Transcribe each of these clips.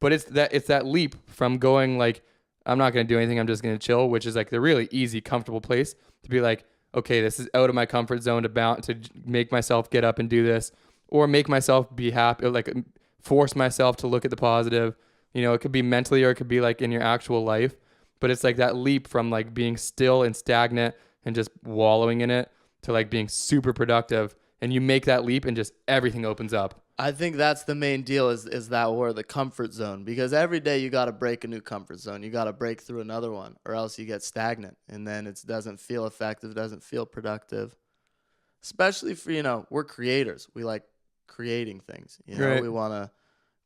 But it's that leap from going like, I'm not going to do anything, I'm just going to chill, which is like the really easy, comfortable place to be like, okay, this is out of my comfort zone to make myself get up and do this, or make myself be happy, like force myself to look at the positive. It could be mentally or it could be like in your actual life. But it's like that leap from like being still and stagnant and just wallowing in it to like being super productive. And you make that leap and just everything opens up. I think that's the main deal is that word, the comfort zone, because every day you got to break a new comfort zone. You got to break through another one, or else you get stagnant, and then it doesn't feel effective, doesn't feel productive. Especially for, we're creators. We like creating things. Right. We want to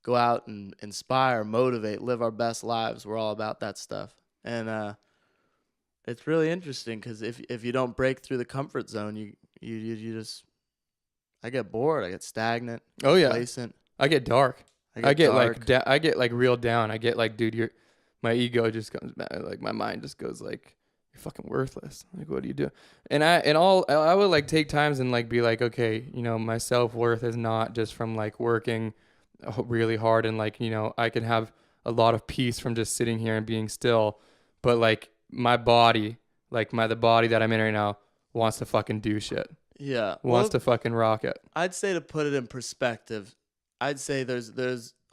go out and inspire, motivate, live our best lives. We're all about that stuff. And it's really interesting because if you don't break through the comfort zone, you just, I get bored. I get stagnant. Oh yeah, complacent. I get dark. I get like real down. I get like, dude, my ego just comes back. Like my mind just goes like, you're fucking worthless. Like, what do you do? And I would like take times and like be like, okay, my self-worth is not just from like working really hard, and like, I can have a lot of peace from just sitting here and being still, but like my body, like the body that I'm in right now wants to fucking do shit. Yeah. Wants to fucking rock it. I'd say, to put it in perspective, I'd say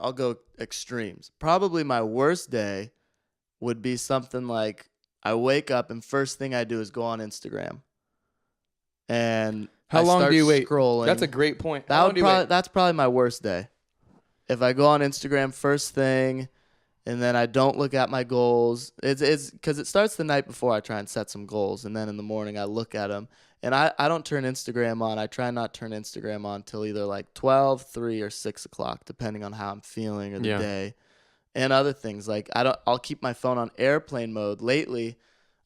I'll go extremes. Probably my worst day would be something like I wake up and first thing I do is go on Instagram. And how long do you wait? Scrolling. That's a great point. That's probably my worst day. If I go on Instagram first thing and then I don't look at my goals, it's because it starts the night before. I try and set some goals, and then in the morning I look at them. And I don't turn Instagram on. I try not to turn Instagram on till either like 12, 3, or 6 o'clock, depending on how I'm feeling or the day. And other things like I'll keep my phone on airplane mode lately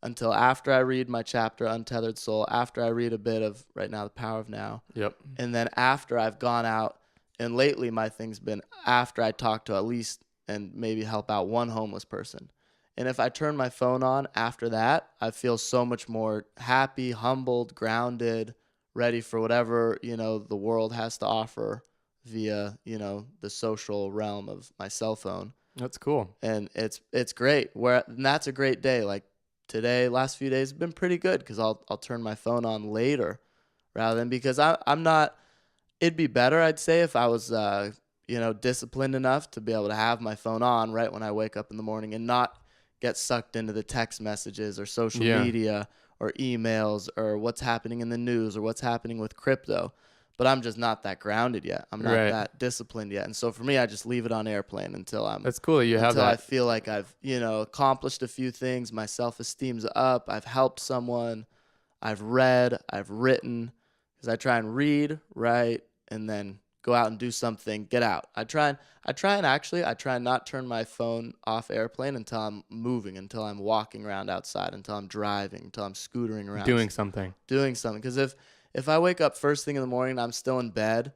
until after I read my chapter, Untethered Soul, after I read a bit of right now, The Power of Now. Yep. And then after I've gone out, and lately my thing's been after I talk to at least and maybe help out one homeless person. And if I turn my phone on after that, I feel so much more happy, humbled, grounded, ready for whatever, the world has to offer via, the social realm of my cell phone. That's cool. And it's great. And that's a great day. Like today, last few days have been pretty good because I'll turn my phone on later rather than, because I'm not, it'd be better, I'd say, if I was, disciplined enough to be able to have my phone on right when I wake up in the morning and not get sucked into the text messages or social media or emails or what's happening in the news or what's happening with crypto. But I'm just not that grounded yet. I'm not that disciplined yet. And so for me, I just leave it on airplane until That's cool that you have that. Until I feel like I've, accomplished a few things. My self-esteem's up. I've helped someone. I've read. I've written. Because I try and read, write, and then go out and do something, get out. I try and not turn my phone off airplane until I'm moving, until I'm walking around outside, until I'm driving, until I'm scootering around. Doing something. Because if I wake up first thing in the morning and I'm still in bed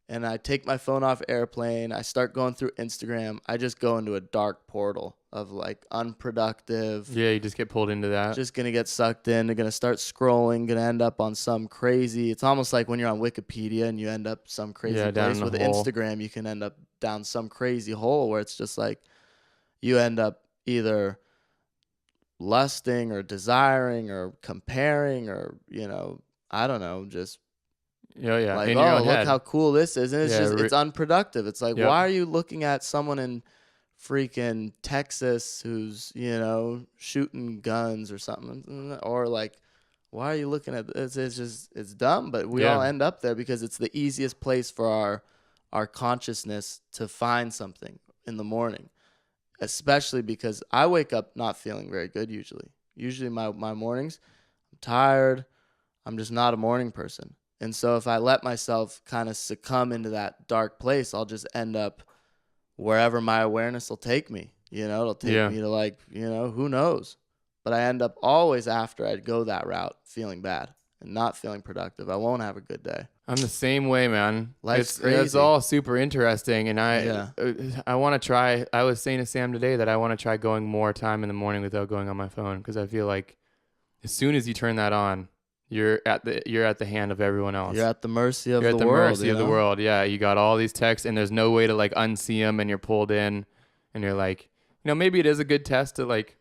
and I take my phone off airplane, I start going through Instagram, I just go into a dark portal of like unproductive. Yeah, you just get pulled into that. Just going to get sucked in. They're going to start scrolling, going to end up on some crazy. It's almost like when you're on Wikipedia and you end up some crazy place. With Instagram, you can end up down some crazy hole where it's just like you end up either lusting or desiring or comparing or, I don't know, just like, in your own look head. how cool this is. And it's it's unproductive. It's like, why are you looking at someone in freaking Texas who's, shooting guns or something? Or like, why are you looking at this? It's dumb, but we all end up there because it's the easiest place for our consciousness to find something in the morning, especially because I wake up not feeling very good usually. Usually my mornings, I'm tired. I'm just not a morning person. And so if I let myself kind of succumb into that dark place, I'll just end up wherever my awareness will take me. It'll take me to like, who knows? But I end up always after I go that route feeling bad and not feeling productive. I won't have a good day. I'm the same way, man. Life's crazy. It's all super interesting. And I want to try. I was saying to Sam today that I want to try going more time in the morning without going on my phone, because I feel like as soon as you turn that on, you're at the hand of everyone else. You're at the mercy of the world. You're at the mercy of the world. Yeah, you got all these texts, and there's no way to like unsee them, and you're pulled in. and you're like, maybe it is a good test to like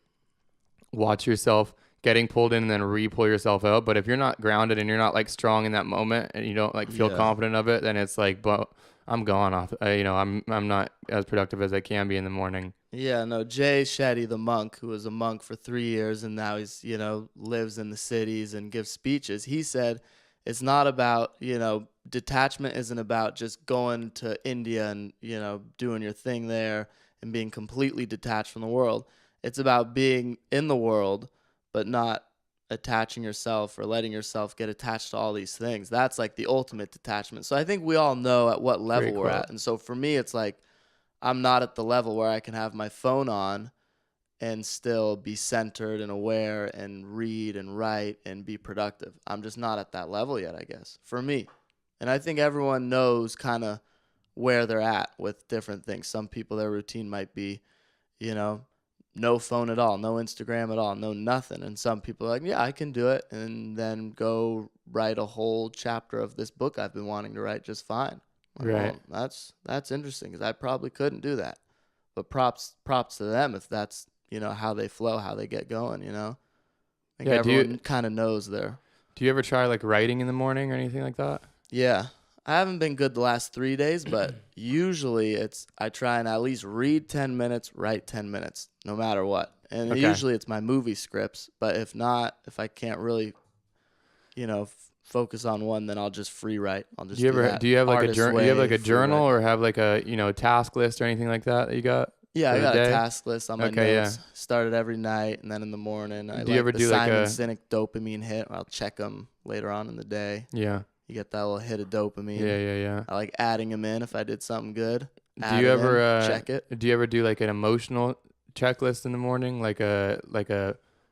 watch yourself getting pulled in and then re-pull yourself out. But if you're not grounded and you're not like strong in that moment and you don't like feel confident of it, then it's like, but I'm gone off. I'm not as productive as I can be in the morning. Yeah, no, Jay Shetty, the monk, who was a monk for 3 years and now he's, lives in the cities and gives speeches. He said it's not about, detachment isn't about just going to India and, doing your thing there and being completely detached from the world. It's about being in the world, but not attaching yourself or letting yourself get attached to all these things. That's like the ultimate detachment. So I think we all know at what level we're at. And so for me, it's like, I'm not at the level where I can have my phone on and still be centered and aware and read and write and be productive. I'm just not at that level yet, I guess, for me. And I think everyone knows kind of where they're at with different things. Some people, their routine might be, no phone at all, no Instagram at all, no nothing. And some people are like, yeah, I can do it. And then go write a whole chapter of this book I've been wanting to write just fine. Right. Well, that's interesting because I probably couldn't do that. But props to them if that's, how they flow, how they get going, I think everyone kind of knows there. Do you ever try like writing in the morning or anything like that? Yeah. I haven't been good the last 3 days, but usually I try and at least read 10 minutes, write 10 minutes, no matter what. And usually it's my movie scripts, but if not, if I can't really, focus on one, then I'll just free write. I'll just do you have like a journal? Do you have like a journal or have like a task list or anything like that you got? Yeah, I got a task list on my notes. Yeah. Started every night and then in the morning. Do you ever do like a Simon Sinek dopamine hit? I'll check them later on in the day. Yeah. You get that little hit of dopamine. Yeah. I like adding them in if I did something good. Do you ever check it? Do you ever do like an emotional checklist in the morning, like a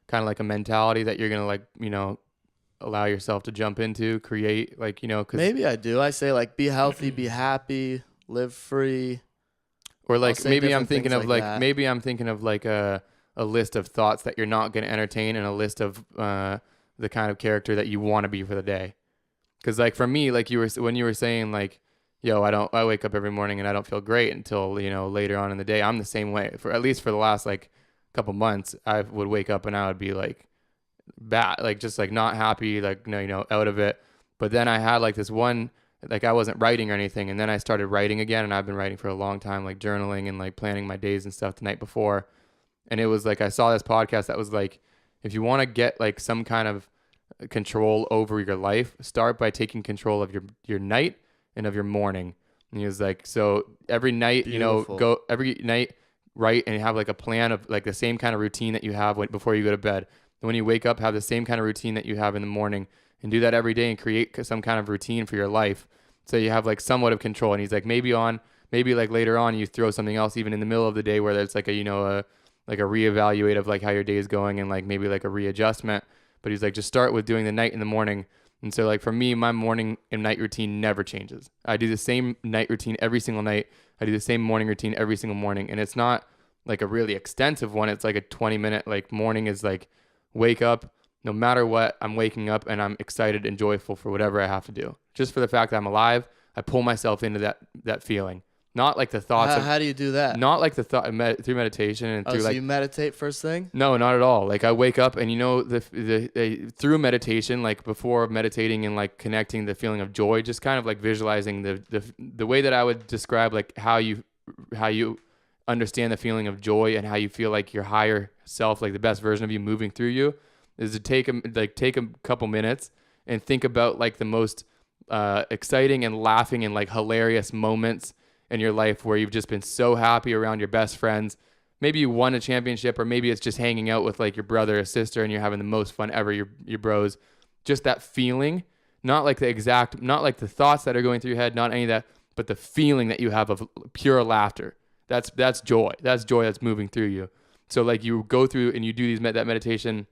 kind of like a mentality that you're gonna like allow yourself to jump into, create, like, cause maybe I do. I say like be healthy, be happy, live free. Or like maybe I'm thinking of like maybe I'm thinking of like a list of thoughts that you're not going to entertain and a list of the kind of character that you want to be for the day. Cause like for me, like when you were saying like, I wake up every morning and I don't feel great until, later on in the day. I'm the same way for at least for the last like couple months. I would wake up and I would be like bad, like just like not happy, like out of it. But then I had like this one, like I wasn't writing or anything, and then I started writing again, and I've been writing for a long time, like journaling and like planning my days and stuff the night before. And it was like I saw this podcast that was like, if you want to get like some kind of control over your life, start by taking control of your night and of your morning. And he was like, so every night, go every night, write and have like a plan of like the same kind of routine that you have before you go to bed. And when you wake up, have the same kind of routine that you have in the morning, and do that every day and create some kind of routine for your life. So you have like somewhat of control. And he's like, maybe like later on you throw something else even in the middle of the day where it's like a reevaluate of like how your day is going and like maybe like a readjustment. But he's like, just start with doing the night and the morning. And so like for me, my morning and night routine never changes. I do the same night routine every single night. I do the same morning routine every single morning. And it's not like a really extensive one. It's like a 20-minute, like morning is like wake up. No matter what, I'm waking up and I'm excited and joyful for whatever I have to do. Just for the fact that I'm alive, I pull myself into that feeling. Not like the thoughts. How do you do that? Not like the thought through meditation and through so like. You meditate first thing? No, not at all. Like I wake up and through meditation, like before meditating and like connecting the feeling of joy, just kind of like visualizing the way that I would describe like how you understand the feeling of joy and how you feel like your higher self, like the best version of you moving through you, is to take a couple minutes and think about like the most exciting and laughing and like hilarious moments in your life where you've just been so happy around your best friends. Maybe you won a championship, or maybe it's just hanging out with like your brother or sister and you're having the most fun ever, your bros. Just that feeling, not like the thoughts that are going through your head, not any of that, but the feeling that you have of pure laughter. That's joy. That's joy that's moving through you. So like you go through and you do that meditation.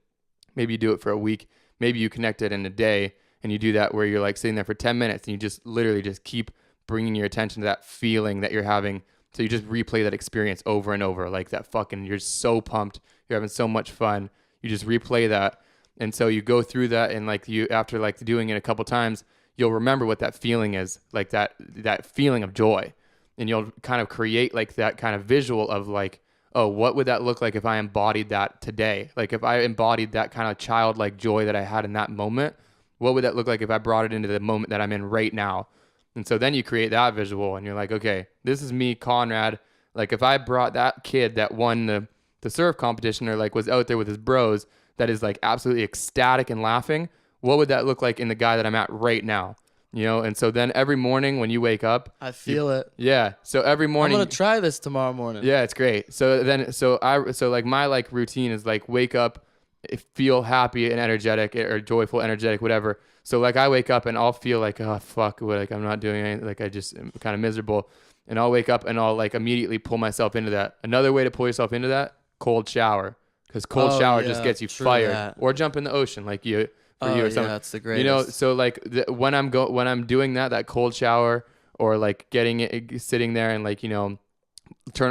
Maybe you do it for a week. Maybe you connect it in a day and you do that where you're like sitting there for 10 minutes and you just literally just keep bringing your attention to that feeling that you're having. So you just replay that experience over and over, like that you're so pumped. You're having so much fun. You just replay that. And so you go through that and like after like doing it a couple times, you'll remember what that feeling is, like that feeling of joy. and you'll kind of create like that kind of visual of like, oh, what would that look like if I embodied that today? Like if I embodied that kind of childlike joy that I had in that moment, what would that look like if I brought it into the moment that I'm in right now? And so then you create that visual and you're like, okay, this is me, Conrad. Like if I brought that kid that won the surf competition or like was out there with his bros that is like absolutely ecstatic and laughing, what would that look like in the guy that I'm at right now? You know, and so then every morning when you wake up, I feel it. Yeah. So every morning, I'm gonna try this tomorrow morning. Yeah, it's great. So like my like routine is like wake up, feel happy and energetic or joyful, energetic, whatever. So like I wake up and I'll feel like, oh fuck, like I'm not doing anything. Like I just am kind of miserable, and I'll wake up and I'll like immediately pull myself into that. Another way to pull yourself into that, cold shower, because cold shower just gets you fired. That. Or jump in the ocean like you. For you or something. Yeah, that's the greatest. You know, so like when I'm doing that cold shower or like sitting there and like, you know,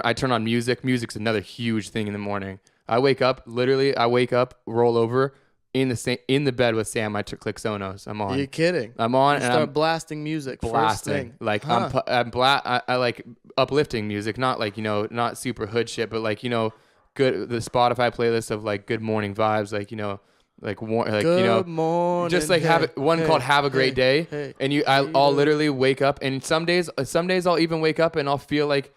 I turn on music. Music's another huge thing in the morning. I wake up, roll over in the bed with Sam. I click Sonos. I'm on. Are you kidding? I'm on and start I'm blasting music. Blasting. First thing. Like I like uplifting music, not like, you know, not super hood shit, but like, you know, the Spotify playlist of like good morning vibes, like, you know, like good you know, morning, just like called Have a Great Day, and I'll literally wake up, and some days I'll even wake up and I'll feel like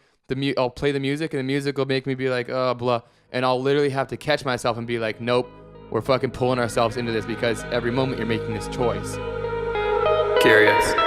I'll play the music and the music will make me be like, oh blah, and I'll literally have to catch myself and be like, nope, we're fucking pulling ourselves into this because every moment you're making this choice. Curious.